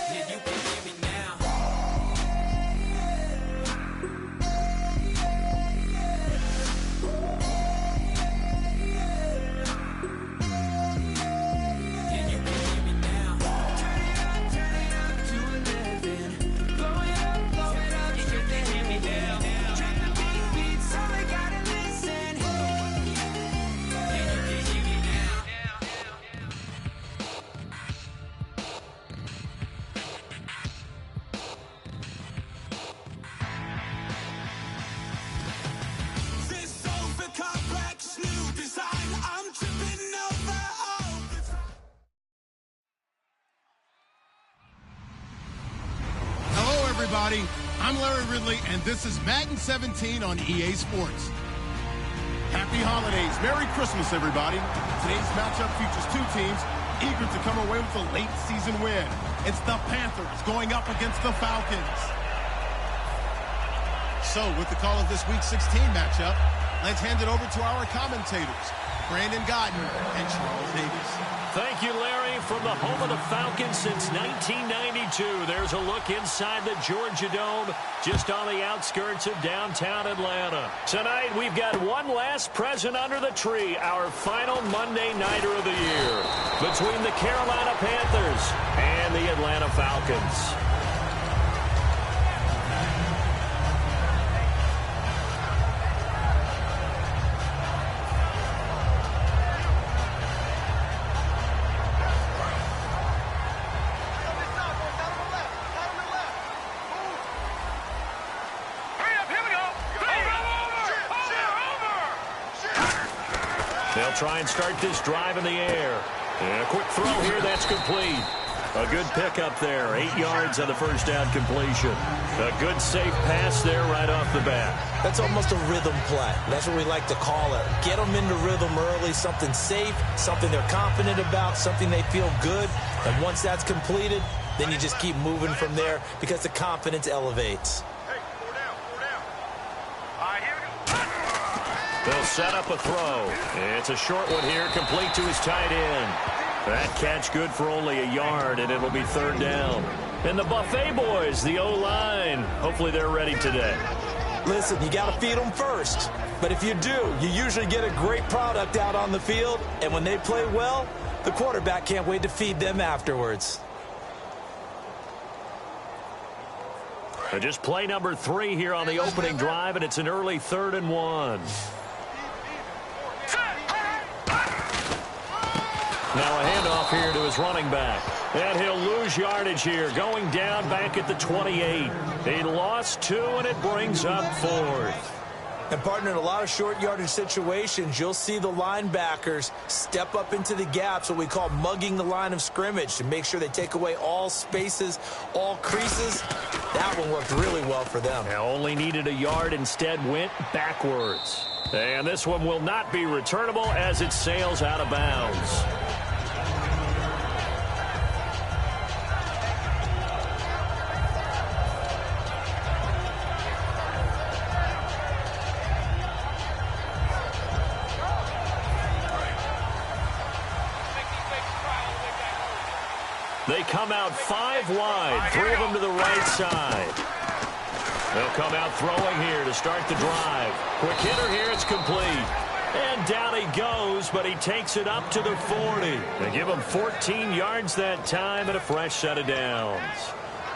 Yeah, you can hear me now. Yeah, you can hear me now. Turn it up to 11. Blow it up, and you can hear me now. Drop the beat, so I gotta listen. Yeah, you can hear me now. This over complex new design, I'm tripping over. Hello, everybody. I'm Larry Ridley, and this is Madden 17 on EA Sports. Happy holidays. Merry Christmas, everybody. Today's matchup features two teams eager to come away with a late season win. It's the Panthers going up against the Falcons. So, with the call of this Week 16 matchup, let's hand it over to our commentators, Brandon Godden and Charles Davis. Thank you, Larry. From the home of the Falcons since 1992, there's a look inside the Georgia Dome, just on the outskirts of downtown Atlanta. Tonight, we've got one last present under the tree, our final Monday Nighter of the year, between the Carolina Panthers and the Atlanta Falcons. They'll try and start this drive in the air. And a quick throw here, that's complete. A good pickup there, 8 yards on the first down completion. A good safe pass there right off the bat. That's almost a rhythm play. That's what we like to call it. Get them into rhythm early, something safe, something they're confident about, something they feel good. And once that's completed, then you just keep moving from there because the confidence elevates. They'll set up a throw. It's a short one here, complete to his tight end. That catch good for only a yard, and it'll be third down. And the Buffet boys, the O-line, hopefully they're ready today. Listen, you got to feed them first. But if you do, you usually get a great product out on the field. And when they play well, the quarterback can't wait to feed them afterwards. Just play number 3 here on the opening drive, and it's an early 3rd and 1. Now a handoff here to his running back. And he'll lose yardage here, going down back at the 28. He lost 2, and it brings up 4th. And, partner, in a lot of short yardage situations, you'll see the linebackers step up into the gaps, what we call mugging the line of scrimmage, to make sure they take away all spaces, all creases. That one worked really well for them. Now only needed a yard, instead went backwards. And this one will not be returnable as it sails out of bounds. They come out 5 wide, 3 of them to the right side. They'll come out throwing here to start the drive. Quick hitter here, it's complete. And down he goes, but he takes it up to the 40. They give him 14 yards that time and a fresh set of downs.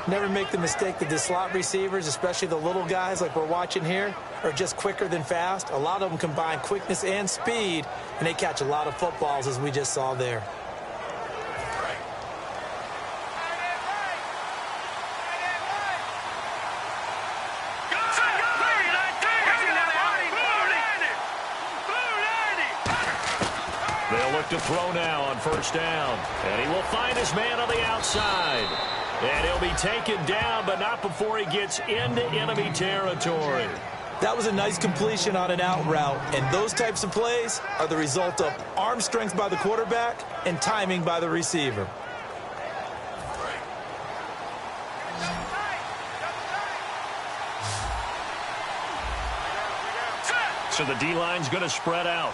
Never make the mistake that the slot receivers, especially the little guys like we're watching here, are just quicker than fast. A lot of them combine quickness and speed, and they catch a lot of footballs, as we just saw there. To throw now on first down. And he will find his man on the outside. And he'll be taken down, but not before he gets into enemy territory. That was a nice completion on an out route. And those types of plays are the result of arm strength by the quarterback and timing by the receiver. So the D-line's going to spread out.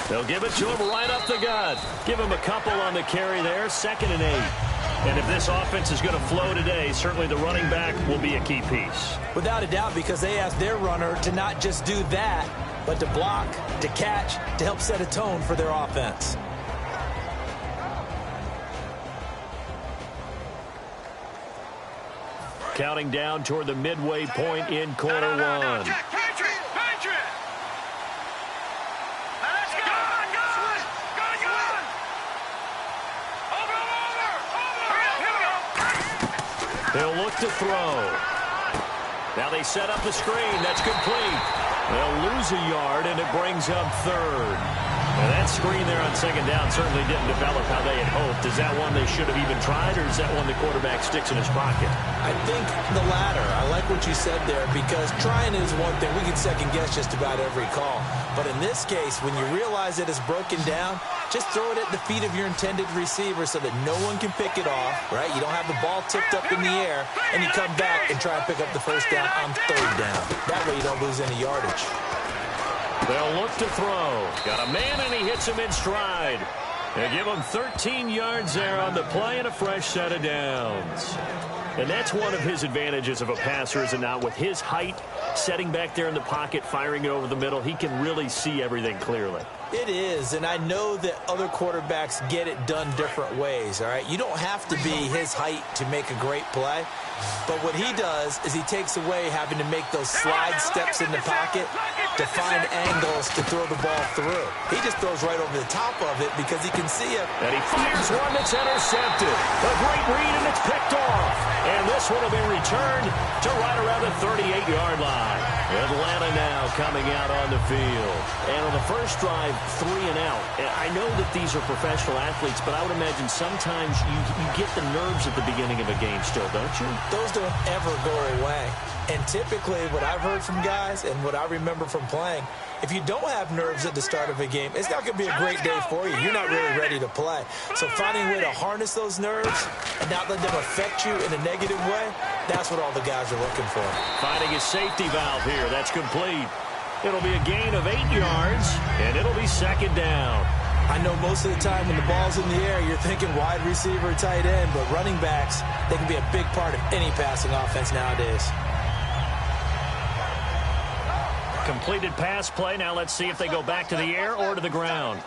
They'll give it to him right up the gut. Give him a couple on the carry there, 2nd and 8. And if this offense is going to flow today, certainly the running back will be a key piece. Without a doubt, because they asked their runner to not just do that, but to block, to catch, to help set a tone for their offense. Counting down toward the midway point in quarter one. They'll look to throw. Now they set up the screen. That's complete. They'll lose a yard, and it brings up 3rd. Now that screen there on 2nd down certainly didn't develop how they had hoped. Is that one they should have even tried, or is that one the quarterback sticks in his pocket? I think the latter. I like what you said there, because trying is one thing. We can second-guess just about every call. But in this case, when you realize it is broken down, just throw it at the feet of your intended receiver so that no one can pick it off, right? You don't have the ball tipped up in the air, and you come back and try and pick up the 1st down on 3rd down. That way you don't lose any yardage. They'll look to throw. Got a man, and he hits him in stride. They give him 13 yards there on the play and a fresh set of downs. And that's one of his advantages of a passer, is it not? With his height, setting back there in the pocket, firing it over the middle, he can really see everything clearly. It is, and I know that other quarterbacks get it done different ways, all right? You don't have to be his height to make a great play, but what he does is he takes away having to make those slide steps in the pocket to find angles to throw the ball through. He just throws right over the top of it because he can see it. And he fires one that's intercepted. A great read, and it's picked off. And this one will be returned to right around the 38-yard line. Atlanta now coming out on the field. And on the first drive, 3 and out. And I know that these are professional athletes, but I would imagine sometimes you get the nerves at the beginning of a game still, don't you? Those don't ever go away. And typically what I've heard from guys and what I remember from playing, if you don't have nerves at the start of a game, it's not going to be a great day for you. You're not really ready to play. So finding a way to harness those nerves and not let them affect you in a negative way, that's what all the guys are looking for. Finding a safety valve here. That's complete. It'll be a gain of 8 yards, and it'll be 2nd down. I know most of the time when the ball's in the air, you're thinking wide receiver, tight end, but running backs, they can be a big part of any passing offense nowadays. Completed pass play. Now let's see if they go back to the air or to the ground.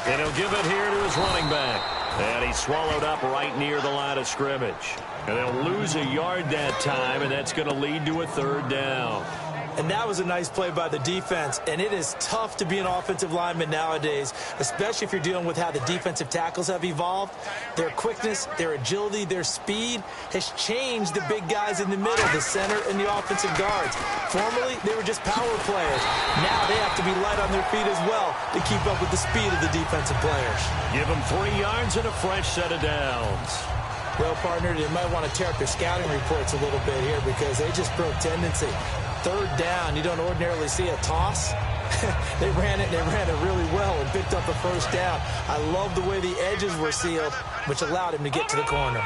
And he'll give it here to his running back. And he's swallowed up right near the line of scrimmage. And they'll lose a yard that time, and that's going to lead to a 3rd down. And that was a nice play by the defense. And it is tough to be an offensive lineman nowadays, especially if you're dealing with how the defensive tackles have evolved. Their quickness, their agility, their speed has changed the big guys in the middle, the center, and the offensive guards. Formerly, they were just power players. Now they have to be light on their feet as well to keep up with the speed of the defensive players. Give them 3 yards and a fresh set of downs. Well, partner, they might want to tear up their scouting reports a little bit here because they just broke tendency. 3rd down, you don't ordinarily see a toss. They ran it really well and picked up the 1st down. I love the way the edges were sealed, which allowed him to get to the corner.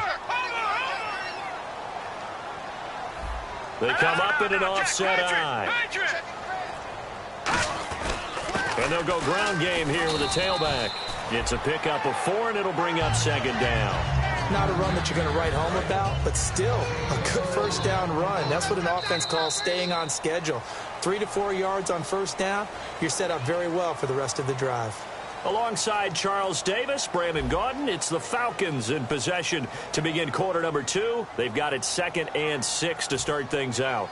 They come up in an offset eye. And they'll go ground game here with a tailback. It's a pickup of 4, and it'll bring up 2nd down. Not a run that you're going to write home about, but still a good 1st down run. That's what an offense calls staying on schedule. 3 to 4 yards on 1st down, you're set up very well for the rest of the drive. Alongside Charles Davis, Brandon Gaudin, it's the Falcons in possession to begin quarter number 2. They've got it 2nd and 6 to start things out.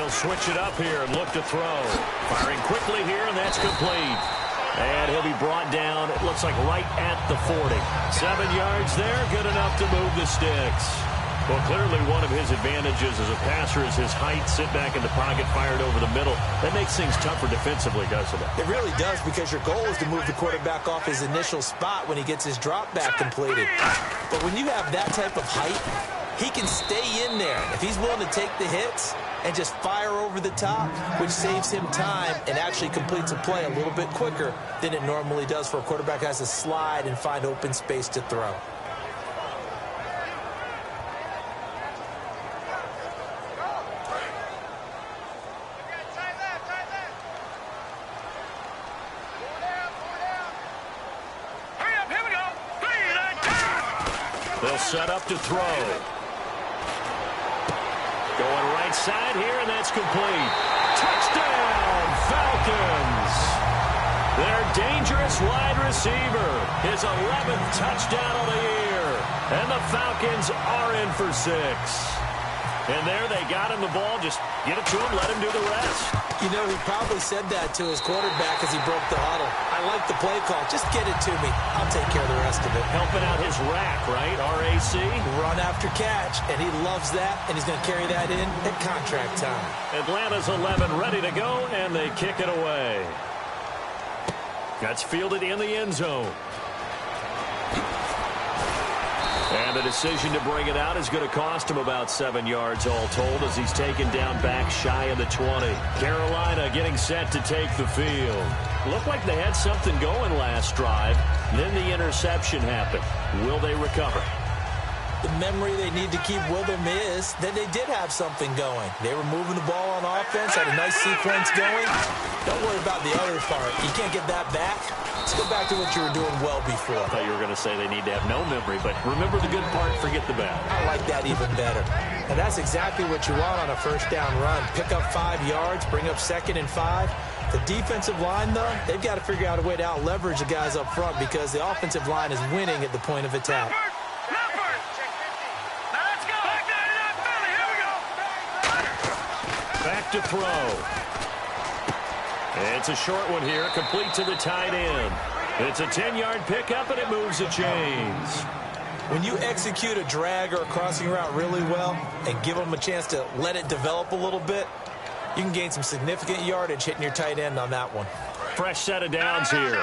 Switch it up here and look to throw. Firing quickly here, and that's complete. And he'll be brought down, it looks like right at the 40. 7 yards there, good enough to move the sticks. Well, clearly one of his advantages as a passer is his height. Sit back in the pocket, fired over the middle. That makes things tougher defensively, doesn't it? It really does, because your goal is to move the quarterback off his initial spot when he gets his drop back completed. But when you have that type of height, he can stay in there. If he's willing to take the hits and just fire over the top, which saves him time and actually completes a play a little bit quicker than it normally does for a quarterback who has to slide and find open space to throw. They'll set up to throw. Going right side here, and that's complete. Touchdown, Falcons! Their dangerous wide receiver, his 11th touchdown of the year. And the Falcons are in for 6. And there they got him the ball. Just get it to him, let him do the rest. You know, he probably said that to his quarterback as he broke the huddle. I like the play call. Just get it to me. I'll take care of the rest of it. Helping out his rack, right? RAC. Run after catch, and he loves that, and he's going to carry that in at contract time. Atlanta's 11 ready to go, and they kick it away. That's fielded in the end zone. And the decision to bring it out is going to cost him about 7 yards all told, as he's taken down back shy of the 20. Carolina getting set to take the field. Looked like they had something going last drive. Then the interception happened. Will they recover? The memory they need to keep with them is that they did have something going. They were moving the ball on offense, had a nice sequence going. Don't worry about the other part. You can't get that back. Let's go back to what you were doing well before. I thought you were going to say they need to have no memory, but remember the good part, forget the bad. I like that even better. And that's exactly what you want on a first down run. Pick up 5 yards, bring up 2nd and 5. The defensive line, though, they've got to figure out a way to out-leverage the guys up front, because the offensive line is winning at the point of attack. Back to throw. It's a short one here, complete to the tight end. It's a 10-yard pickup, and it moves the chains. When you execute a drag or a crossing route really well and give them a chance to let it develop a little bit, you can gain some significant yardage hitting your tight end on that one. Fresh set of downs here.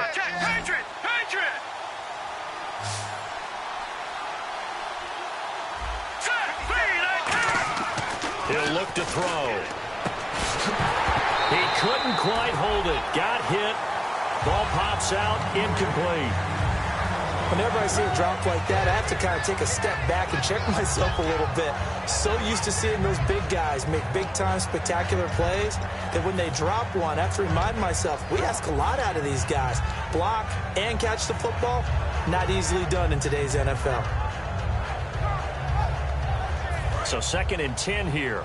He'll look to throw. He couldn't quite hold it. Got hit. Ball pops out. Incomplete. Whenever I see a drop like that, I have to kind of take a step back and check myself a little bit. So used to seeing those big guys make big-time spectacular plays that when they drop one, I have to remind myself, we ask a lot out of these guys. Block and catch the football, not easily done in today's NFL. So 2nd and 10 here.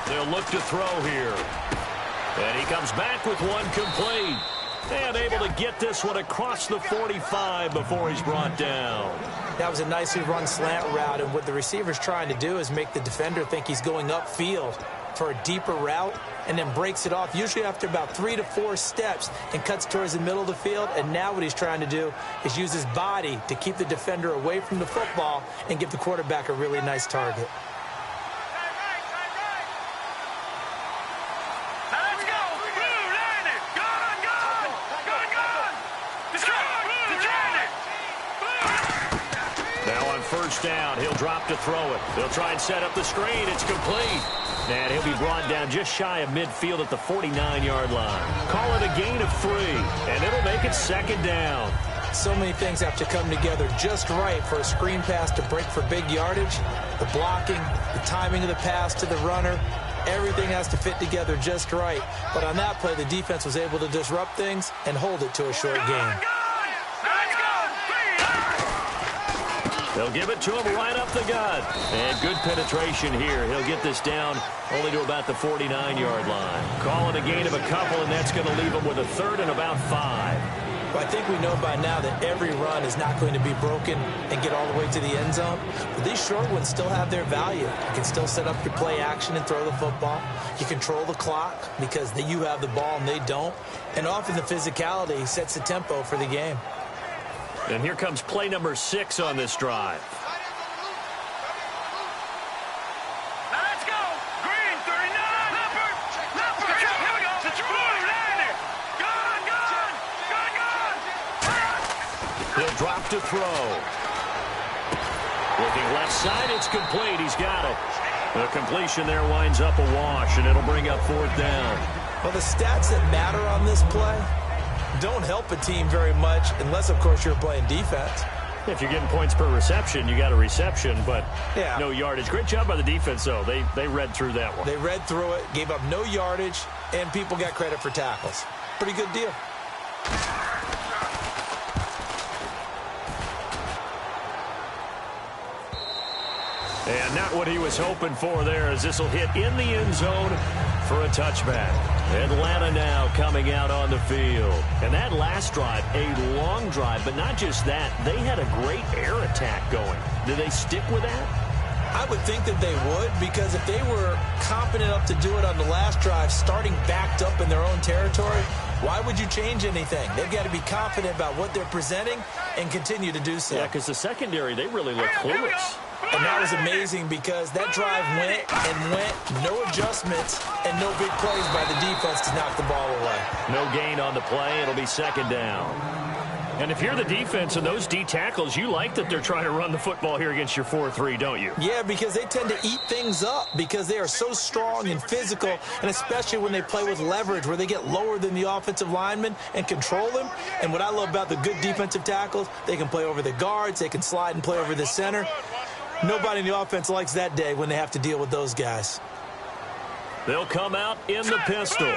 They'll look to throw here. And he comes back with one complete. And able to get this one across the 45 before he's brought down. That was a nicely run slant route, and what the receiver's trying to do is make the defender think he's going upfield for a deeper route, and then breaks it off, usually after about 3 to 4 steps, and cuts towards the middle of the field. And now what he's trying to do is use his body to keep the defender away from the football and give the quarterback a really nice target. First down, he'll drop to throw it. They'll try and set up the screen. It's complete. And he'll be brought down just shy of midfield at the 49-yard line. Call it a gain of 3, and it'll make it 2nd down. So many things have to come together just right for a screen pass to break for big yardage. The blocking, the timing of the pass to the runner, everything has to fit together just right. But on that play, the defense was able to disrupt things and hold it to a short gain. They'll give it to him right up the gut. And good penetration here. He'll get this down only to about the 49-yard line. Call it a gain of a couple, and that's going to leave him with a 3rd and about 5. Well, I think we know by now that every run is not going to be broken and get all the way to the end zone. But these short ones still have their value. You can still set up your play action and throw the football. You control the clock because you have the ball and they don't. And often the physicality sets the tempo for the game. And here comes play number 6 on this drive. Now let's go. Green, 39. Leopard. Here we go. It's landing. Gone. He'll drop to throw. Looking left side, it's complete. He's got it. The completion there winds up a wash, and it'll bring up 4th down. Well, the stats that matter on this play don't help a team very much unless, of course, you're playing defense. If you're getting points per reception, you got a reception, but no yardage. Great job by the defense, though. They read through that one. They read through it, gave up no yardage, and people got credit for tackles. Pretty good deal. And not what he was hoping for there, as this will hit in the end zone for a touchback. Atlanta now coming out on the field. And that last drive, a long drive, but not just that. They had a great air attack going. Do they stick with that? I would think that they would, because if they were confident enough to do it on the last drive, starting backed up in their own territory, why would you change anything? They've got to be confident about what they're presenting and continue to do so. Yeah, because the secondary, they really look clueless. And that was amazing because that drive went and went, no adjustments, and no big plays by the defense to knock the ball away. No gain on the play. It'll be 2nd down. And if you're the defense and those D tackles, you like that they're trying to run the football here against your 4-3, don't you? Yeah, because they tend to eat things up because they are so strong and physical, and especially when they play with leverage where they get lower than the offensive linemen and control them. And what I love about the good defensive tackles, they can play over the guards, they can slide and play over the center. Nobody in the offense likes that day when they have to deal with those guys. They'll come out in the pistol.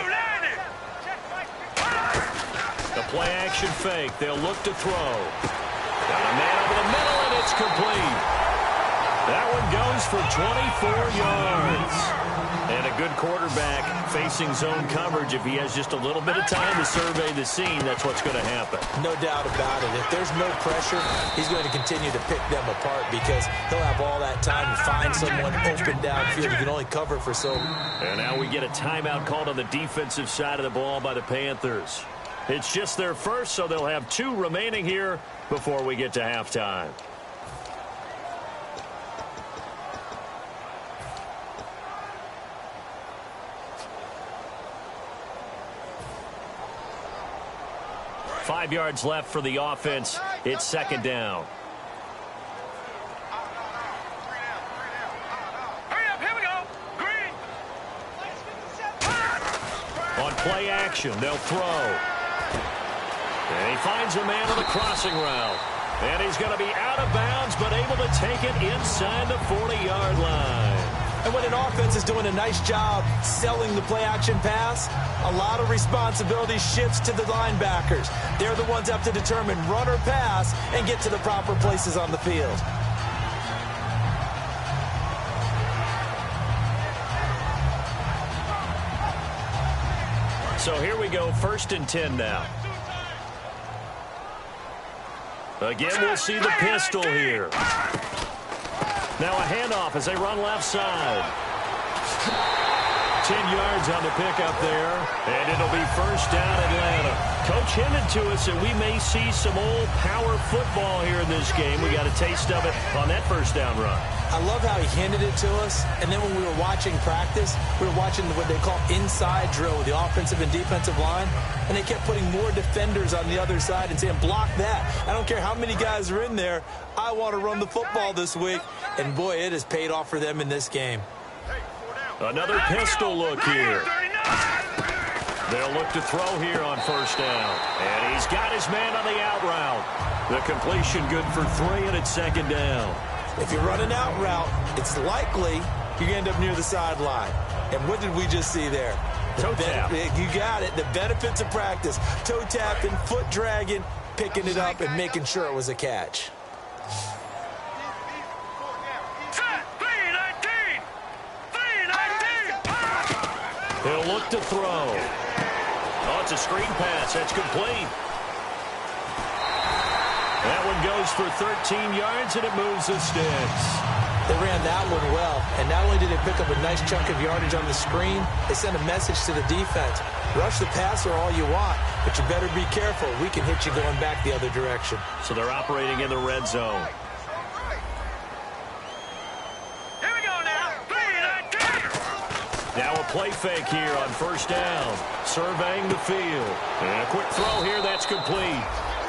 The play-action fake. They'll look to throw. Got a man over the middle, and it's complete. That one goes for 24 yards. And a good quarterback facing zone coverage. If he has just a little bit of time to survey the scene, that's what's going to happen. No doubt about it. If there's no pressure, he's going to continue to pick them apart because he'll have all that time to find someone open downfield. He can only cover for so long. And now we get a timeout called on the defensive side of the ball by the Panthers. It's just their first, so they'll have 2 remaining here before we get to halftime. Five yards left for the offense. It's 2nd down. Hurry up, here we go. Green. On play action, they'll throw. And he finds a man on the crossing route. And he's going to be out of bounds, but able to take it inside the 40-yard line. And when an offense is doing a nice job selling the play-action pass, a lot of responsibility shifts to the linebackers. They're the ones that have to determine run or pass and get to the proper places on the field. So here we go, 1st and 10 now. Again, we'll see the pistol here. Now a handoff as they run left side. 10 yards on the pickup there, and it'll be 1st down Atlanta. Coach hinted to us that we may see some old power football here in this game. We got a taste of it on that 1st down run. I love how he hinted it to us, and then when we were watching practice, we were watching what they call inside drill with the offensive and defensive line, and they kept putting more defenders on the other side and saying, block that. I don't care how many guys are in there. I want to run the football this week, and boy, it has paid off for them in this game. Another pistol look here. They'll look to throw here on 1st down. And he's got his man on the out route. The completion good for 3, and it's 2nd down. If you run an out route, it's likely you're going to end up near the sideline. And what did we just see there? Toe tap. You got it. The benefits of practice. Toe tapping, foot dragging, picking it up, and making sure it was a catch. He'll look to throw. Oh, it's a screen pass. That's complete. goes for 13 yards, and it moves the sticks. They ran that one well, and not only did they pick up a nice chunk of yardage on the screen, they sent a message to the defense. Rush the passer all you want, but you better be careful. We can hit you going back the other direction. So they're operating in the red zone. Here we go now. 3-19. Now a play fake here on first down. Surveying the field. And a quick throw here, that's complete.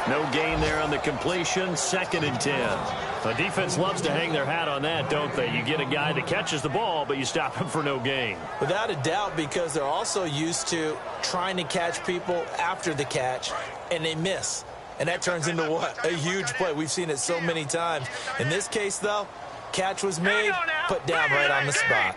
No gain there on the completion, 2nd and 10. The defense loves to hang their hat on that, don't they? You get a guy that catches the ball, but you stop him for no gain. Without a doubt, because they're also used to trying to catch people after the catch, and they miss. And that turns into what? A huge play. We've seen it so many times. In this case, though, catch was made, put down right on the spot.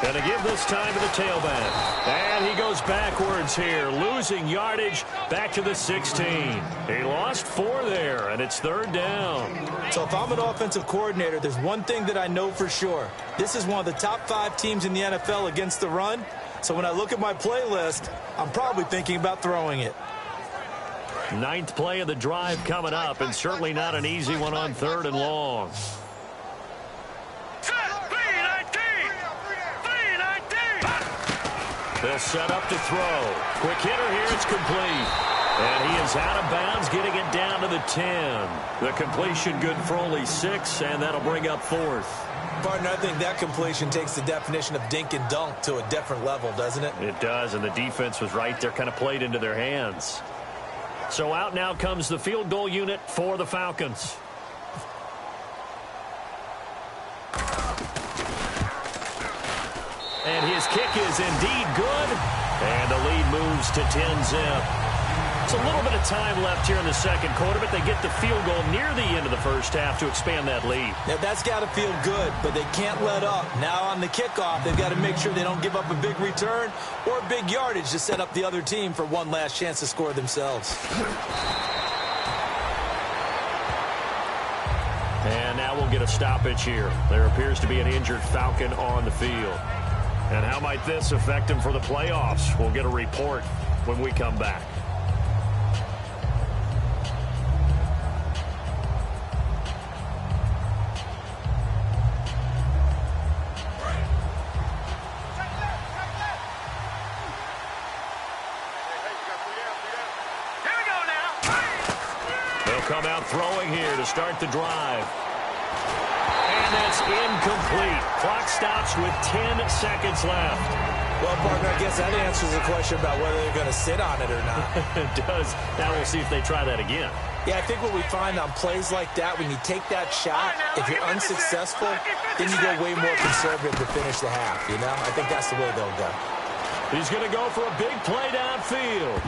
Going to give this time to the tailback. And he goes backwards here, losing yardage back to the 16. He lost 4 there, and it's 3rd down. So if I'm an offensive coordinator, there's one thing that I know for sure. This is one of the top 5 teams in the NFL against the run. So when I look at my playlist, I'm probably thinking about throwing it. 9th play of the drive coming up, and certainly not an easy one on 3rd and long. They'll set up to throw. Quick hitter here, it's complete. And he is out of bounds, getting it down to the 10. The completion good for only 6, and that'll bring up 4th. Partner, I think that completion takes the definition of dink and dunk to a different level, doesn't it? It does, and the defense was right there, kind of played into their hands. So out now comes the field goal unit for the Falcons. And his kick is indeed good. And the lead moves to 10-zip. It's a little bit of time left here in the 2nd quarter, but they get the field goal near the end of the 1st half to expand that lead. Now, that's got to feel good, but they can't let up. Now on the kickoff, they've got to make sure they don't give up a big return or big yardage to set up the other team for one last chance to score themselves. And now we'll get a stoppage here. There appears to be an injured Falcon on the field. And how might this affect him for the playoffs? We'll get a report when we come back. Here we go now. They'll come out throwing here to start the drive. And that's incomplete. Clock stops with 10 seconds left. Well, partner, I guess that answers the question about whether they're going to sit on it or not. It does. Now we'll see if they try that again. Yeah, I think what we find on plays like that, when you take that shot, if you're unsuccessful, then you go way more conservative to finish the half, you know? I think that's the way they'll go. He's going to go for a big play downfield.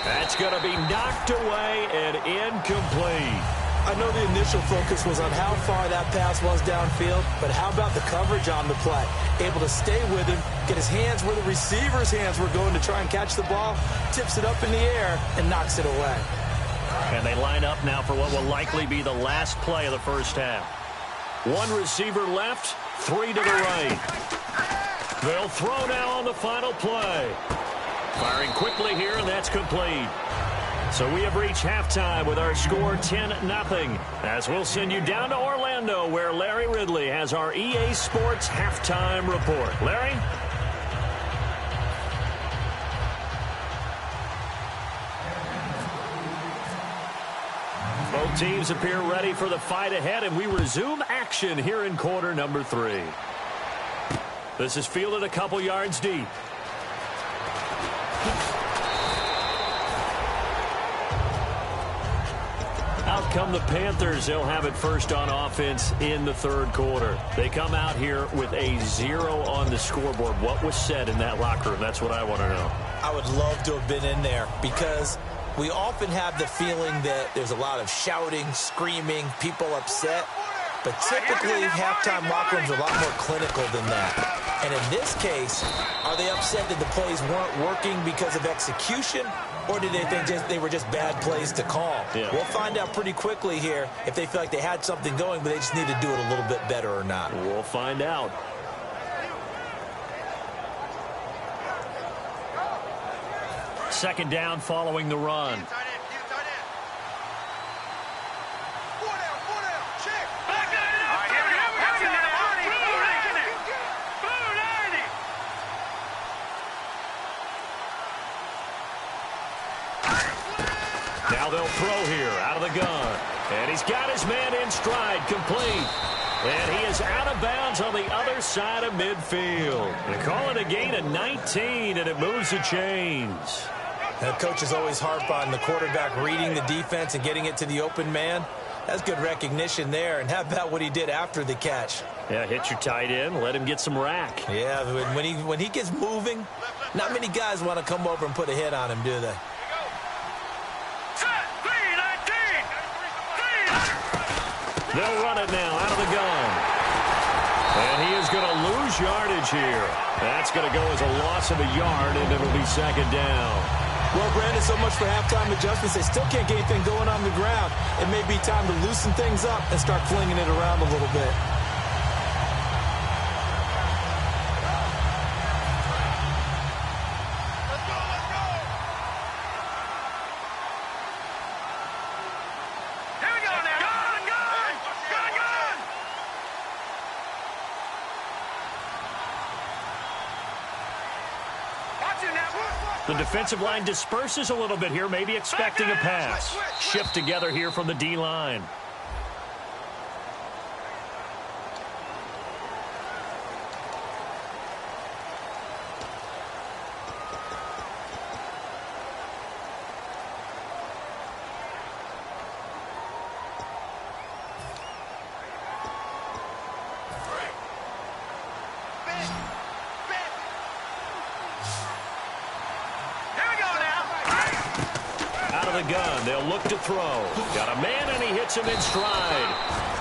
That's going to be knocked away and incomplete. I know the initial focus was on how far that pass was downfield, but how about the coverage on the play? Able to stay with him, get his hands where the receiver's hands were going to try and catch the ball, tips it up in the air, and knocks it away. And they line up now for what will likely be the last play of the 1st half. 1 receiver left, 3 to the right. They'll throw now on the final play. Firing quickly here, and that's complete. So we have reached halftime with our score 10-0. As we'll send you down to Orlando, where Larry Ridley has our EA Sports halftime report. Larry? Both teams appear ready for the fight ahead, and we resume action here in quarter number 3. This is fielded a couple yards deep. Out come the Panthers. They'll have it first on offense in the 3rd quarter. They come out here with a 0 on the scoreboard. What was said in that locker room? That's what I want to know. I would love to have been in there because we often have the feeling that there's a lot of shouting, screaming, people upset. But typically, halftime locker rooms are a lot more clinical than that. And in this case, are they upset that the plays weren't working because of execution? Or did they think they were just bad plays to call? Yeah. We'll find out pretty quickly here if they feel like they had something going, but they just need to do it a little bit better or not. We'll find out. Second down following the run. they'll throw here out of the gun. And he's got his man in stride, complete. And he is out of bounds on the other side of midfield. They call it a gain of 19, and it moves the chains. The coaches always harp on the quarterback reading the defense and getting it to the open man. That's good recognition there. And how about what he did after the catch? Yeah, hit your tight end, let him get some rack. Yeah, when he gets moving, not many guys want to come over and put a hit on him, do they? They'll run it now out of the gun. And he is going to lose yardage here. That's going to go as a loss of a yard, and it'll be second down. Well, Brandon, so much for halftime adjustments. They still can't get anything going on the ground. It may be time to loosen things up and start flinging it around a little bit. The defensive line disperses a little bit here, maybe expecting a pass. Shift together here from the D-line. Gun. They'll look to throw. Got a man, and he hits him in stride.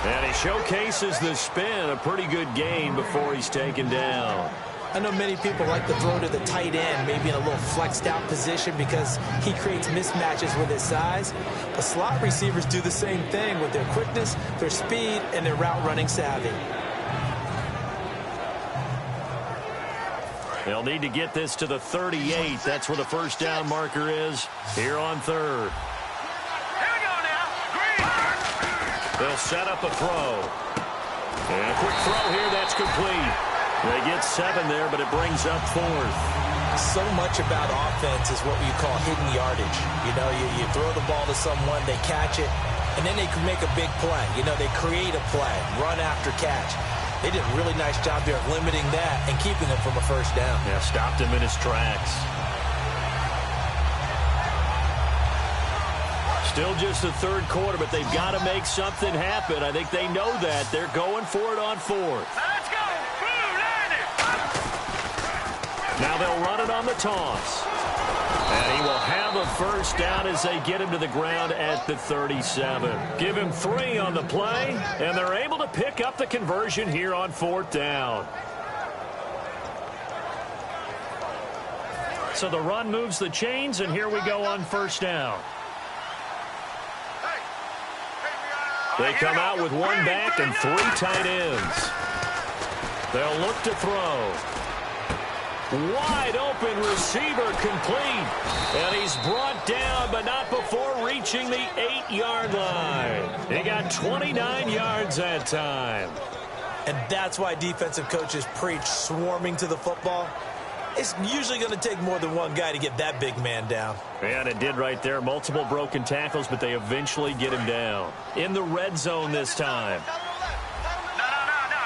And he showcases the spin. A pretty good gain before he's taken down. I know many people like to throw to the tight end, maybe in a little flexed out position because he creates mismatches with his size. But slot receivers do the same thing with their quickness, their speed, and their route running savvy. They'll need to get this to the 38. That's where the first down marker is here on third. Here we go now. Green. They'll set up a throw. And a quick throw here. That's complete. They get 7 there, but it brings up 4th. So much about offense is what you call hidden yardage. You know, you throw the ball to someone, they catch it, and then they can make a big play. You know, they create a play, run after catch. They did a really nice job there of limiting that and keeping him from a first down. Yeah, stopped him in his tracks. Still just the third quarter, but they've got to make something happen. I think they know that. They're going for it on 4th. Let's go. Blue, land it. Now they'll run it on the toss. And he will have a first down as they get him to the ground at the 37. Give him 3 on the play, and they're able to pick up the conversion here on 4th down. So the run moves the chains, and here we go on first down. They come out with 1 back and 3 tight ends. They'll look to throw. Wide open receiver complete. And he's brought down, but not before reaching the 8-yard line. He got 29 yards that time. And that's why defensive coaches preach swarming to the football. It's usually going to take more than one guy to get that big man down. And it did right there. Multiple broken tackles, but they eventually get him down. In the red zone this time. No.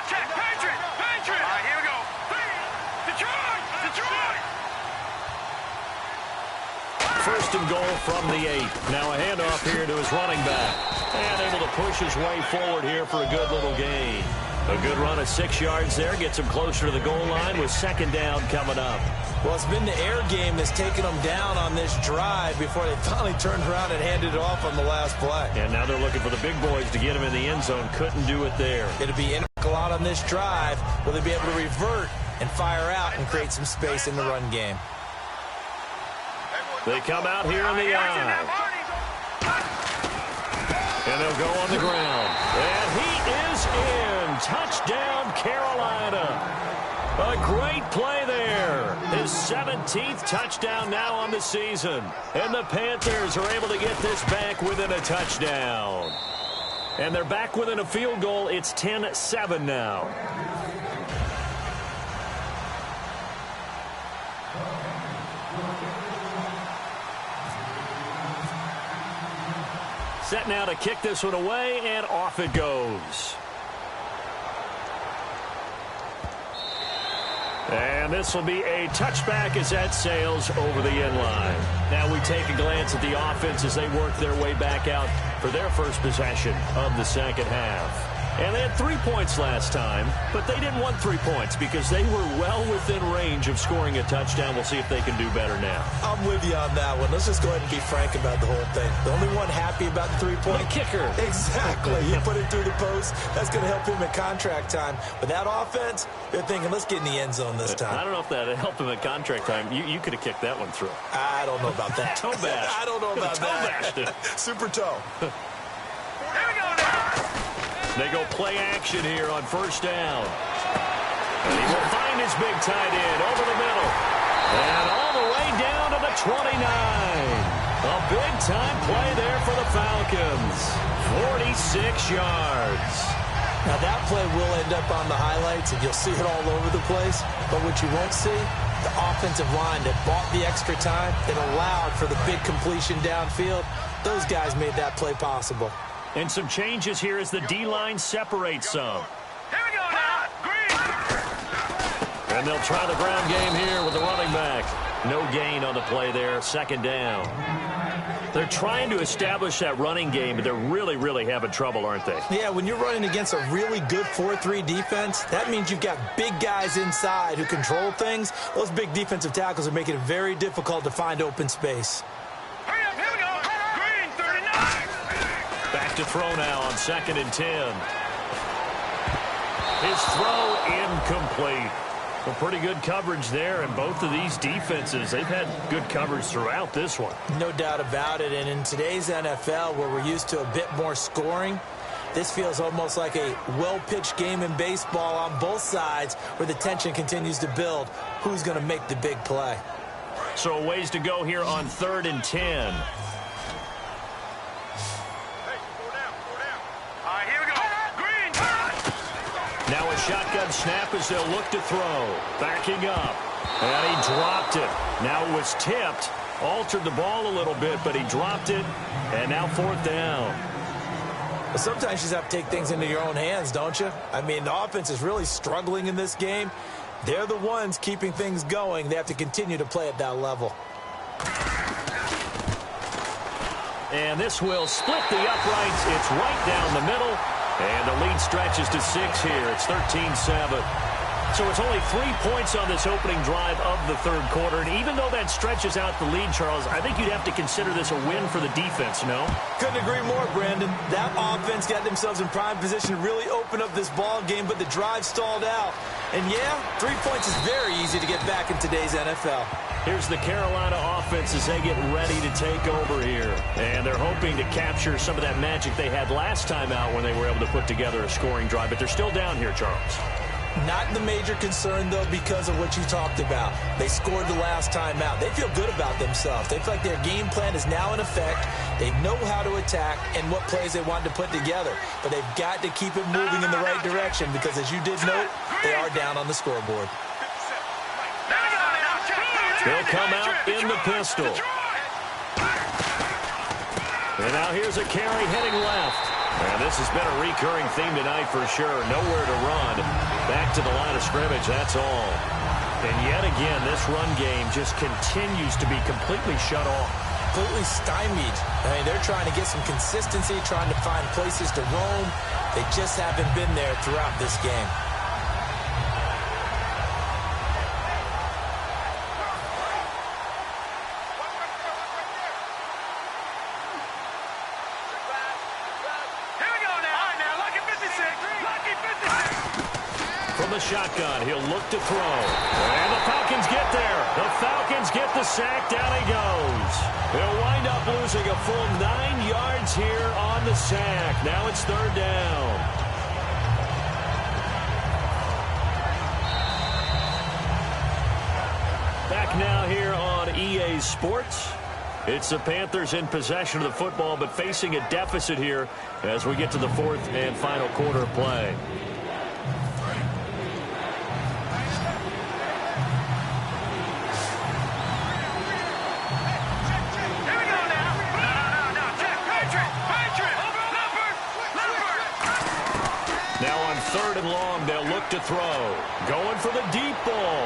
Check. Patriot. All right, here we go. Detroit. First and goal from the 8. Now a handoff here to his running back. And able to push his way forward here for a good little gain. A good run of 6 yards there. Gets him closer to the goal line with second down coming up. Well, it's been the air game that's taken them down on this drive before they finally turned around and handed it off on the last play. And now they're looking for the big boys to get him in the end zone. Couldn't do it there. It'll be integral out on this drive. Will they be able to revert and fire out and create some space in the run game? They come out here in the eye. And they'll go on the ground. And he is in. Touchdown, Carolina. A great play there. His 17th touchdown now on the season. And the Panthers are able to get this back within a touchdown. And they're back within a field goal. It's 10-7 now. Set now to kick this one away, and off it goes. And this will be a touchback as that sails over the end line. Now we take a glance at the offense as they work their way back out for their first possession of the second half. And they had 3 points last time, but they didn't want 3 points because they were well within range of scoring a touchdown. We'll see if they can do better now. I'm with you on that one. Let's just go ahead and be frank about the whole thing. The only one happy about the 3-point kicker. Exactly. You put it through the post. That's going to help him at contract time. But that offense, they're thinking, let's get in the end zone this time. I don't know if that helped him at contract time. You could have kicked that one through. I don't know about that. Toe bash. I don't know about that. Super toe. Here we go now. They go play action here on first down. And he will find his big tight end over the middle. And all the way down to the 29. A big-time play there for the Falcons. 46 yards. Now, that play will end up on the highlights, and you'll see it all over the place. But what you won't see, the offensive line that bought the extra time, that allowed for the big completion downfield, those guys made that play possible. And some changes here as the D-line separates some. Here we go now. Green. And they'll try the ground game here with the running back. No gain on the play there. Second down. They're trying to establish that running game, but they're really having trouble, aren't they? Yeah, when you're running against a really good 4-3 defense, that means you've got big guys inside who control things. Those big defensive tackles are making it very difficult to find open space. Hurry up. Here we go. Green 39. Back to throw now on 2nd and 10. His throw incomplete. Well, pretty good coverage there, and both of these defenses, they've had good coverage throughout this one. No doubt about it, and in today's NFL, where we're used to a bit more scoring, this feels almost like a well-pitched game in baseball on both sides where the tension continues to build. Who's going to make the big play? So a ways to go here on 3rd and 10. Now a shotgun snap as they'll look to throw. Backing up. And he dropped it. Now it was tipped. Altered the ball a little bit, but he dropped it. And now 4th down. Well, sometimes you just have to take things into your own hands, don't you? I mean, the offense is really struggling in this game. They're the ones keeping things going. They have to continue to play at that level. And this will split the uprights. It's right down the middle. And the lead stretches to 6 here. It's 13-7. So it's only 3 points on this opening drive of the third quarter. And even though that stretches out the lead, Charles, I think you'd have to consider this a win for the defense, no? Couldn't agree more, Brandon. That offense got themselves in prime position to really open up this ball game, but the drive stalled out. And yeah, 3 points is very easy to get back in today's NFL. Here's the Carolina offense as they get ready to take over here. And they're hoping to capture some of that magic they had last time out when they were able to put together a scoring drive. But they're still down here, Charles. Not the major concern, though, because of what you talked about. They scored the last time out. They feel good about themselves. They feel like their game plan is now in effect. They know how to attack and what plays they want to put together. But they've got to keep it moving in the right direction because, as you did note, they are down on the scoreboard. They'll come out in the pistol. And now here's a carry heading left. And this has been a recurring theme tonight for sure. Nowhere to run. Back to the line of scrimmage, that's all. And yet again, this run game just continues to be completely shut off. Completely stymied. I mean, they're trying to get some consistency, trying to find places to roam. They just haven't been there throughout this game. The shotgun, he'll look to throw. And the Falcons get there. The Falcons get the sack. Down he goes. They'll wind up losing a full 9 yards here on the sack. Now it's 3rd down. Back now here on EA Sports. It's the Panthers in possession of the football, but facing a deficit here as we get to the 4th and final quarter of play. Here we go now. No, check. Patriot. to throw. Going for the deep ball.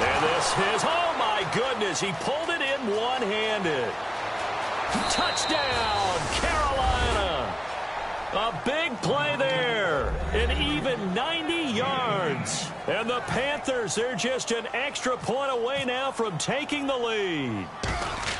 And this is, oh my goodness, he pulled it in one-handed. Touchdown, Carolina. A big play there. An even 90 yards. And the Panthers, they're just an extra point away now from taking the lead.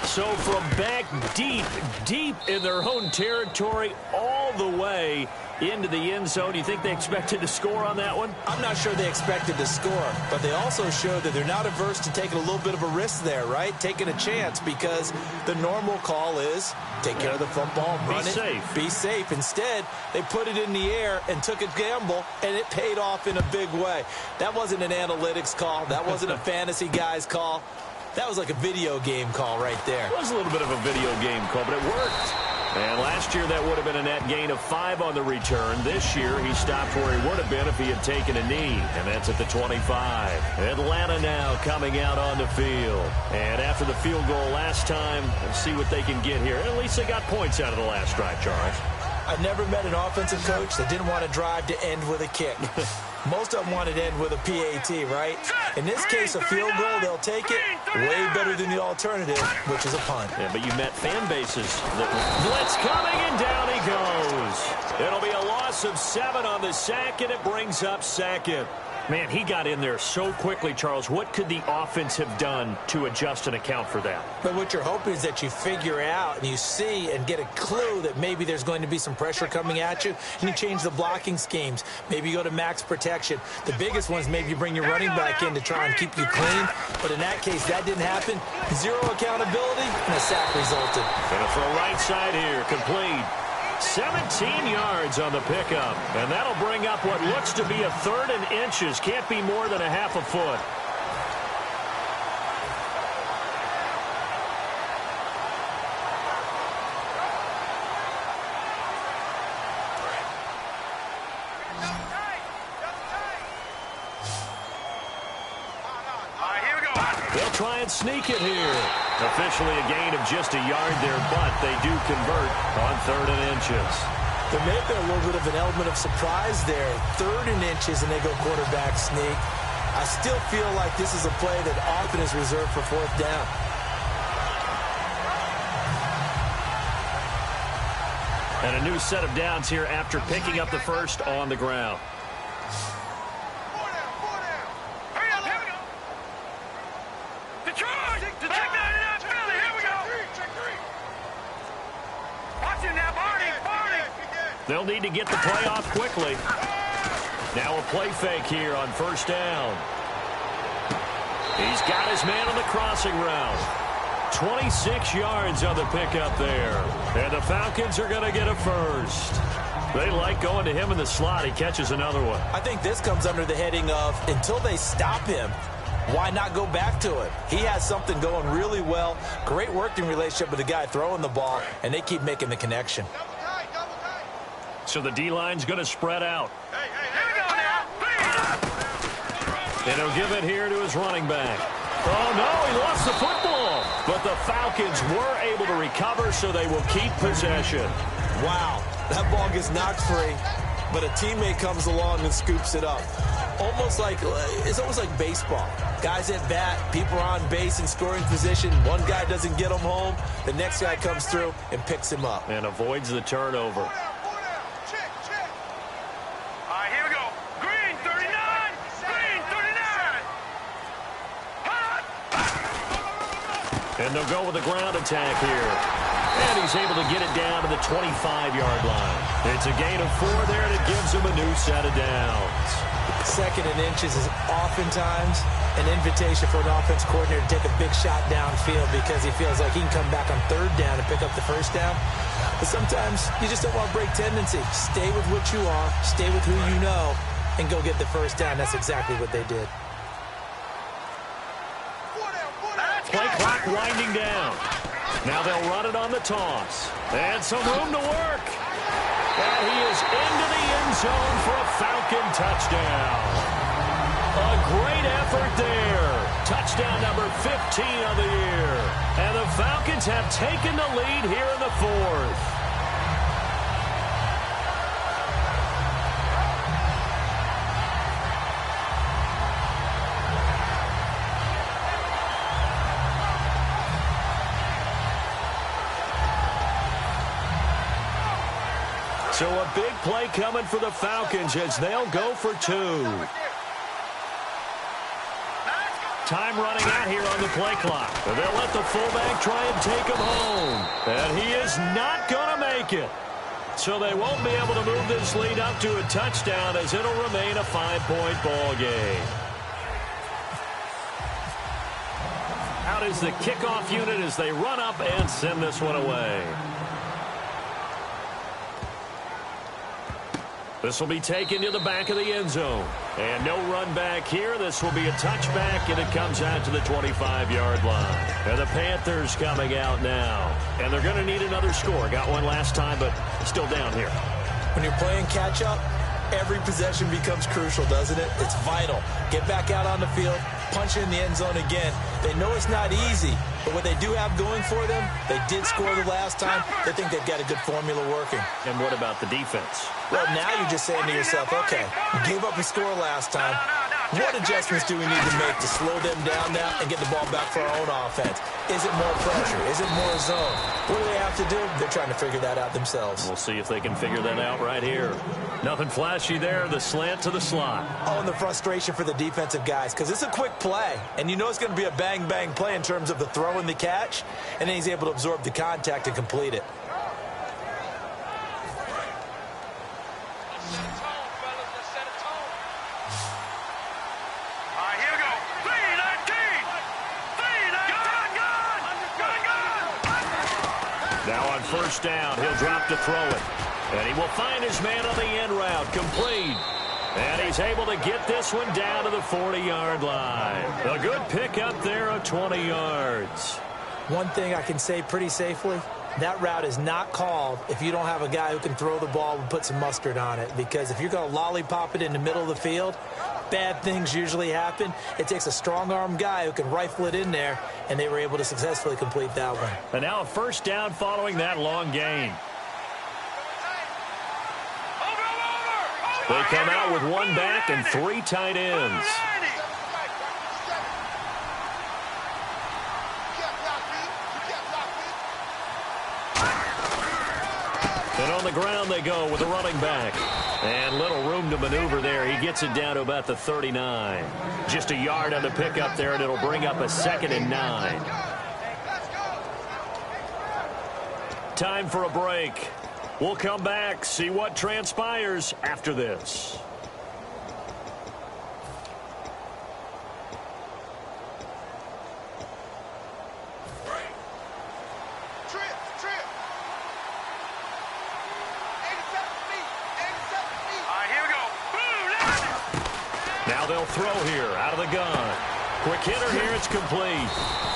So from back deep, deep in their own territory, all the way into the end zone. You think they expected to score on that one? I'm not sure they expected to score, but they also showed that they're not averse to taking a little bit of a risk there, right? Taking a chance, because the normal call is take care of the football, run it, be safe. Instead, they put it in the air and took a gamble, and it paid off in a big way. That wasn't an analytics call. That wasn't a fantasy guy's call. That was like a video game call right there. It was a little bit of a video game call, but it worked. And last year, that would have been a net gain of 5 on the return. This year, he stopped where he would have been if he had taken a knee, and that's at the 25. Atlanta now coming out on the field. And after the field goal last time, let's see what they can get here. At least they got points out of the last drive, Charles. I've never met an offensive coach that didn't want to drive to end with a kick. Most of them wanted to end with a PAT, right? In this case, a field goal, they'll take it. Way better than the alternative, which is a punt. Yeah, but you met fan bases. Blitz coming, and down he goes. It'll be a loss of 7 on the sack, and it brings up second. Man, he got in there so quickly, Charles. What could the offense have done to adjust and account for that? But what you're hoping is that you figure out and you see and get a clue that maybe there's going to be some pressure coming at you, and you change the blocking schemes. Maybe you go to max protection. The biggest ones, maybe you bring your running back in to try and keep you clean. But in that case, that didn't happen. 0 accountability, and a sack resulted. Gonna throw right side here, complete. 17 yards on the pickup, and that'll bring up what looks to be a 3rd and inches. Can't be more than a half a foot. They'll try and sneak it here. Officially a gain of just a yard there, but they do convert on 3rd and inches. There may have been a little bit of an element of surprise there. 3rd and inches, and they go quarterback sneak. I still feel like this is a play that often is reserved for 4th down. And a new set of downs here after picking up the first on the ground. They'll need to get the play off quickly. Now a play fake here on 1st down. He's got his man on the crossing route. 26 yards on the pickup there. And the Falcons are going to get a first. They like going to him in the slot. He catches another one. I think this comes under the heading of until they stop him, why not go back to it? He has something going really well. Great working relationship with the guy throwing the ball, and they keep making the connection. So the D-line's going to spread out. And he'll give it here to his running back. Oh, no, he lost the football. But the Falcons were able to recover, so they will keep possession. Wow, that ball gets knocked free, but a teammate comes along and scoops it up. It's almost like baseball. Guys at bat, people are on base in scoring position. One guy doesn't get him home. The next guy comes through and picks him up. And avoids the turnover. And they'll go with the ground attack here. And he's able to get it down to the 25-yard line. It's a gain of 4 there, and it gives him a new set of downs. 2nd and inches is oftentimes an invitation for an offense coordinator to take a big shot downfield because he feels like he can come back on 3rd down and pick up the 1st down. But sometimes you just don't want break tendency. Stay with what you are, stay with who you know, and go get the 1st down. That's exactly what they did. Play clock winding down. Now they'll run it on the toss. And some room to work. And he is into the end zone for a Falcon touchdown. A great effort there. Touchdown number 15 of the year. And the Falcons have taken the lead here in the 4th. So a big play coming for the Falcons as they'll go for 2. Time running out here on the play clock. And they'll let the fullback try and take him home. And he is not going to make it. So they won't be able to move this lead up to a touchdown as it'll remain a 5-point ball game. Out is the kickoff unit as they run up and send this one away. This will be taken to the back of the end zone. And no run back here. This will be a touchback, and it comes out to the 25-yard line. And the Panthers coming out now. And they're going to need another score. Got one last time, but still down here. When you're playing catch-up, every possession becomes crucial, doesn't it? It's vital. Get back out on the field, punch in the end zone again. They know it's not easy, but what they do have going for them, they did score the last time. They think they've got a good formula working. And what about the defense? Well, now you're just saying to yourself, okay, we gave up a score last time. What adjustments do we need to make to slow them down now and get the ball back for our own offense? Is it more pressure? Is it more zone? What do they have to do? They're trying to figure that out themselves. We'll see if they can figure that out right here. Nothing flashy there. The slant to the slot. Oh, and the frustration for the defensive guys, because it's a quick play, and you know it's going to be a bang-bang play in terms of the throw and the catch, and then he's able to absorb the contact and complete it. Now on first down, he'll drop to throw it. And he will find his man on the end route, complete. And he's able to get this one down to the 40-yard line. A good pick up there of 20 yards. One thing I can say pretty safely, that route is not called if you don't have a guy who can throw the ball and put some mustard on it. Because if you're going to lollipop it in the middle of the field, bad things usually happen. It takes a strong-arm guy who can rifle it in there, and they were able to successfully complete that one. And now a first down following that long gain. They come out with one back and 3 tight ends. And on the ground they go with a running back. And little room to maneuver there. He gets it down to about the 39. Just a yard on the pickup there, and it'll bring up a 2nd and 9. Time for a break. We'll come back, see what transpires after this. Now they'll throw here out of the gun. Quick hitter here, it's complete.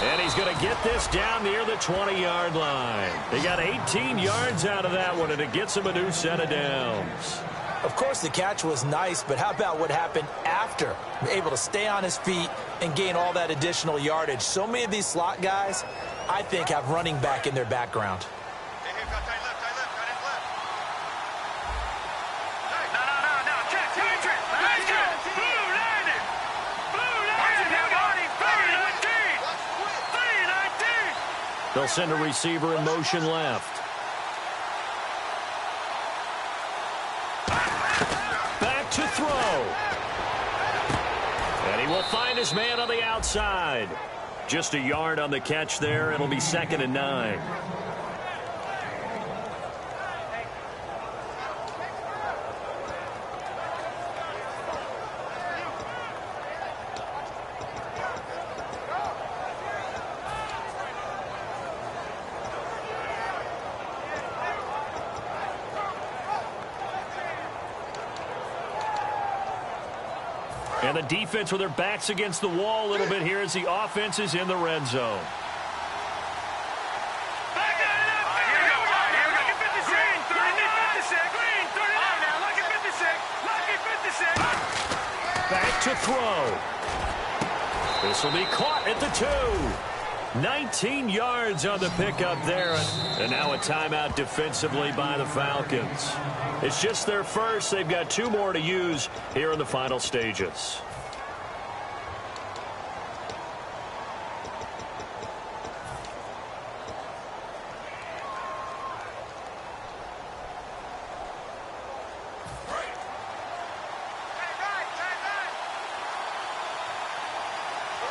And he's going to get this down near the 20-yard line. They got 18 yards out of that one, and it gets him a new set of downs. Of course, the catch was nice, but how about what happened after? Able to stay on his feet and gain all that additional yardage. So many of these slot guys, I think, have running back in their background. They'll send a receiver in motion left. Back to throw. And he will find his man on the outside. Just a yard on the catch there. It'll be 2nd and 9. And the defense with their backs against the wall a little bit here as the offense is in the red zone. Back to throw. This will be caught at the 2. 19 yards on the pickup there. And now a timeout defensively by the Falcons. It's just their first. They've got 2 more to use here in the final stages.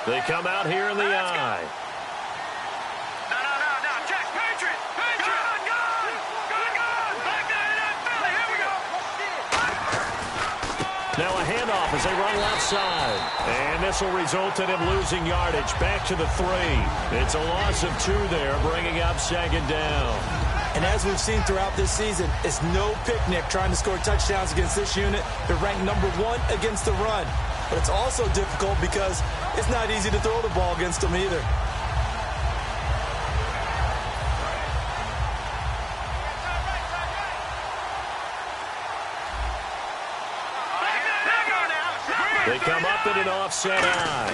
They come out here in the eye. No, Jack, Patriot! Gun! Back down in that belly, here we go! Now a handoff as they run left side. And this will result in him losing yardage. Back to the 3. It's a loss of 2 there, bringing up 2nd down. And as we've seen throughout this season, it's no picnic trying to score touchdowns against this unit. They're ranked number 1 against the run. But it's also difficult because it's not easy to throw the ball against them either. They come up in an offset eye.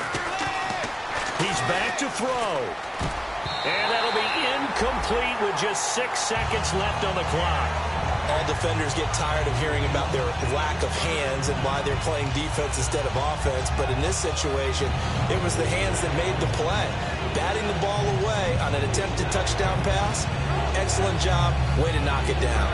He's back to throw. And that'll be incomplete with just 6 seconds left on the clock. All defenders get tired of hearing about their lack of hands and why they're playing defense instead of offense. But in this situation, it was the hands that made the play. Batting the ball away on an attempted touchdown pass. Excellent job. Way to knock it down.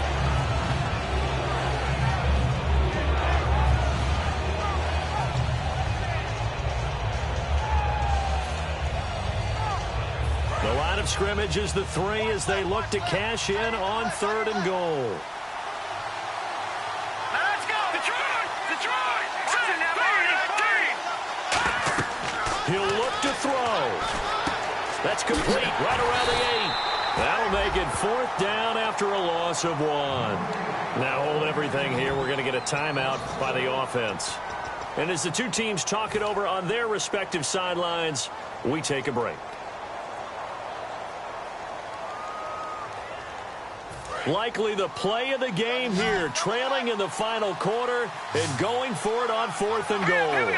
The line of scrimmage is the 3 as they look to cash in on 3rd and goal. Let's go! Detroit! Send that team! He'll look to throw. That's complete right around the 8. That'll make it 4th down after a loss of 1. Now hold everything here. We're going to get a timeout by the offense. And as the two teams talk it over on their respective sidelines, we take a break. Likely the play of the game here, trailing in the final quarter and going for it on 4th and goal. No,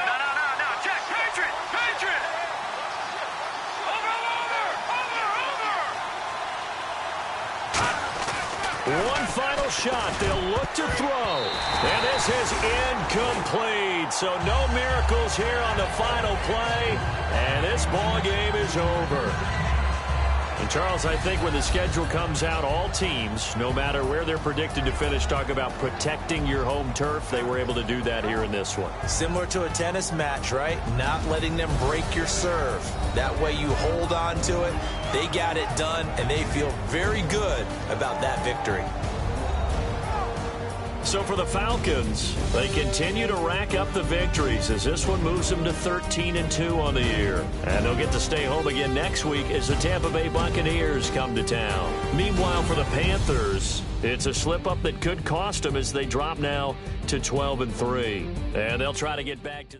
Jack, Patriot! Over! One final shot. They'll look to throw. And this is incomplete. So no miracles here on the final play. And this ball game is over. And Charles, I think when the schedule comes out, all teams, no matter where they're predicted to finish, talk about protecting your home turf. They were able to do that here in this one. Similar to a tennis match, right? Not letting them break your serve. That way you hold on to it. They got it done, and they feel very good about that victory. So for the Falcons, they continue to rack up the victories as this one moves them to 13-2 on the year. And they'll get to stay home again next week as the Tampa Bay Buccaneers come to town. Meanwhile, for the Panthers, it's a slip-up that could cost them as they drop now to 12-3. And they'll try to get back to